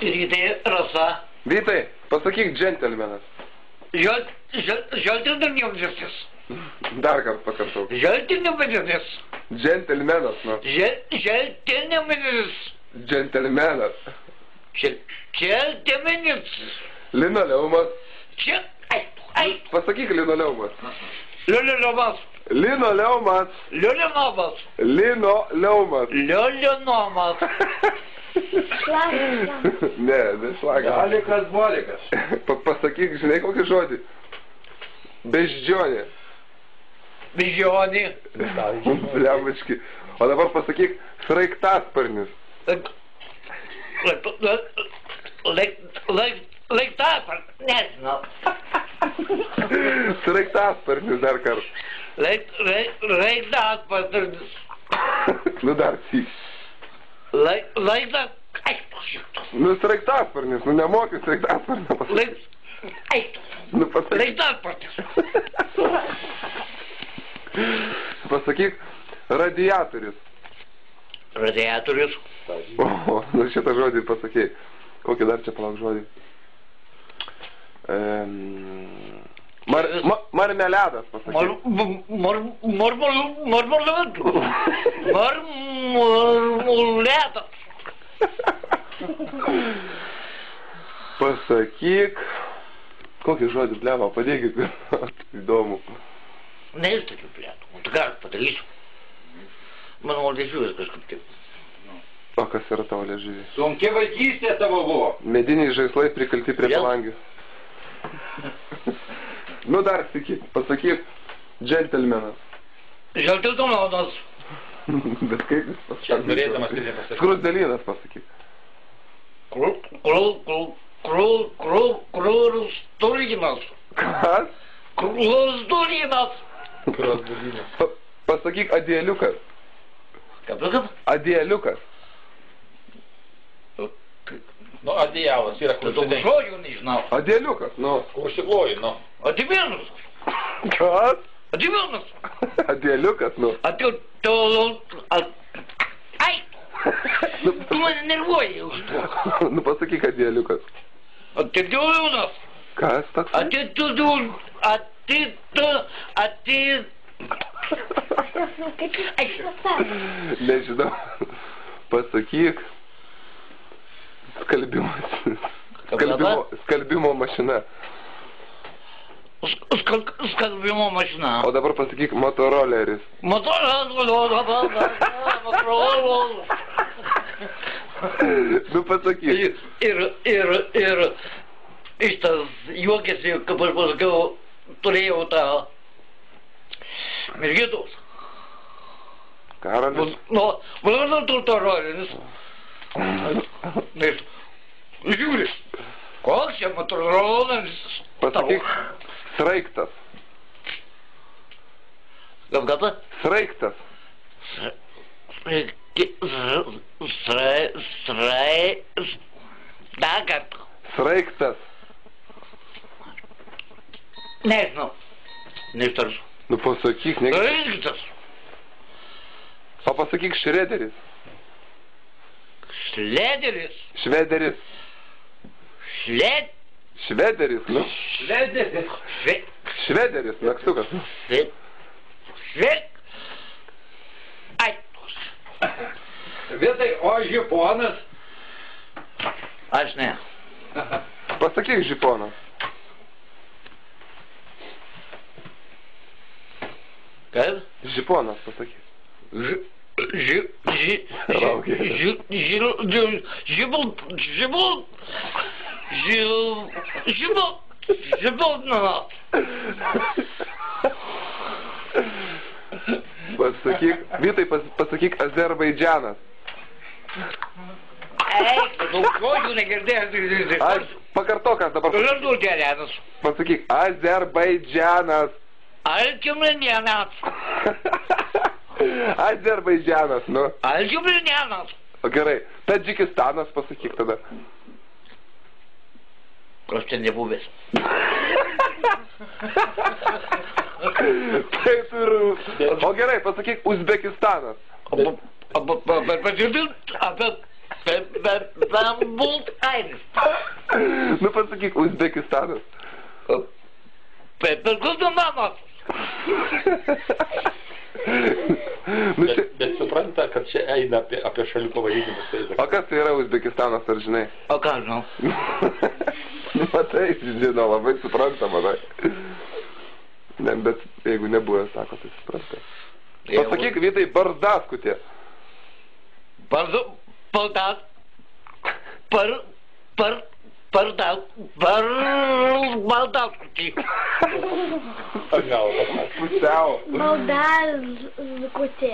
Rytai, Rasa. Vytai, pasakyk džentelmenas. Žaltinimėmis. Dar kartą pakartok. Žaltinimėmis. Džentelmenas, nu. Žaltinimėmis. Džentelmenas. Žaltinimėmis. Linoleumas. Ai. Pasakyk linoleumas. Lioliomas. Linoleumas. Lioliomas. Linoleumas. Lioliomas. Ne, šlagas. Alikas bolikas. Pasakyk, žinai kokį žodį? Beždžionė. Beždžionė. Bliamački. O dabar pasakyk sraigtasparnis. Laiktasparnis. Nežinau. Sraigtasparnis dar kartą. Laiktasparnis. Nu dar syk. Nu sraigtasparnis, nu nemoki sraigtasparnio pasakyti. Nu pasakyk. Laiktasparnis. Pasakyk radiatorius. Radiatorius. O, nu šitą žodį pasakėjai. Kokį dar čia palauk žodį? Marmeledas pasakėjai. Marmeledas. Pasakyk. Kokį žodį, blema, padėkit. Įdomu. Neištakiu plėtų. Tu ką aš padarysiu? Mano liežuvis kažkaip taip. O kas yra tavo liežuvis? Sunki vaikystė tavo buvo. Mediniai žaislai prikalti prie palangės. Nu dar sakyk, pasakyk džentelmenas. Žaltintonas. Bet kaip jis pasakyk? Čia norėdamas tai nepasakyti. Skrusdelynas pasakyk. Krūstulinas. Kas? Krūstulinas. Pasakyk adieliukas. Kaip? Adieliukas. Nu, adijalas yra kur Daug žodžių nežinau. Adieliukas, nu. Kur užsikloji, nu. Adivinus. Kas? Adivinus. Adieliukas, nu. Ai! Tu mane nervuoji už to. Nu pasakyk adieliukas. Atidiulinas. Kas toks? Nežinau. Pasakyk. Skalbimas. Skalbimo mašina. Skalbimo mašina. O dabar pasakyk motoroleris. Nu pasakyk. Ir šitas juokėsi, kaip aš pasakiau, turėjau tą mergitos. Karolis. Nu, motoroleris. Žiūri, koks čia motoroleris. Pasakyk sraigtas. Gata? Sraigtas. Sraigtas. Nežinau. Neištarsiu. Nu pasakyk, ne. Sraigtas. O pasakyk šrederis. Šlederis. Švederis. Švederis, nu. Švederis. Švederis, naksukas. Ai. Vitai, o žiponas? Aš ne. Pasakyk žiponas. Kaip? Žiponas pasakyk. Pasakyk, Vytai, pasakyk Azerbaidžanas. Eik, daug žodžių negirdėjęs. Pakartok, aš dabar Azerbaidžanas. pasakyk Azerbaidžanas. Alkimlinianas. Azerbaidžanas, nu. Alkimlinianas. O gerai, Tadžikistanas pasakyk tada. Aš ten nebuvęs. Taip ir... O gerai, pasakyk Uzbekistanas. Bult airis. Nu pasakyk, Uzbekistanas. Per Guzmananas. Nu, čia... Bet supranta, kad čia eina apie šalių pavadinimus. O kas tai yra Uzbekistanas, ar žinai? O ką žinau? Matai, žinau, labai supranta, matai. Ne, bet jeigu nebuvęs, sako, tai supranta. Pasakyk, Vytai, Barzdaskutė. Baldaskutė. Gal, Pusiau. Baldaskutė.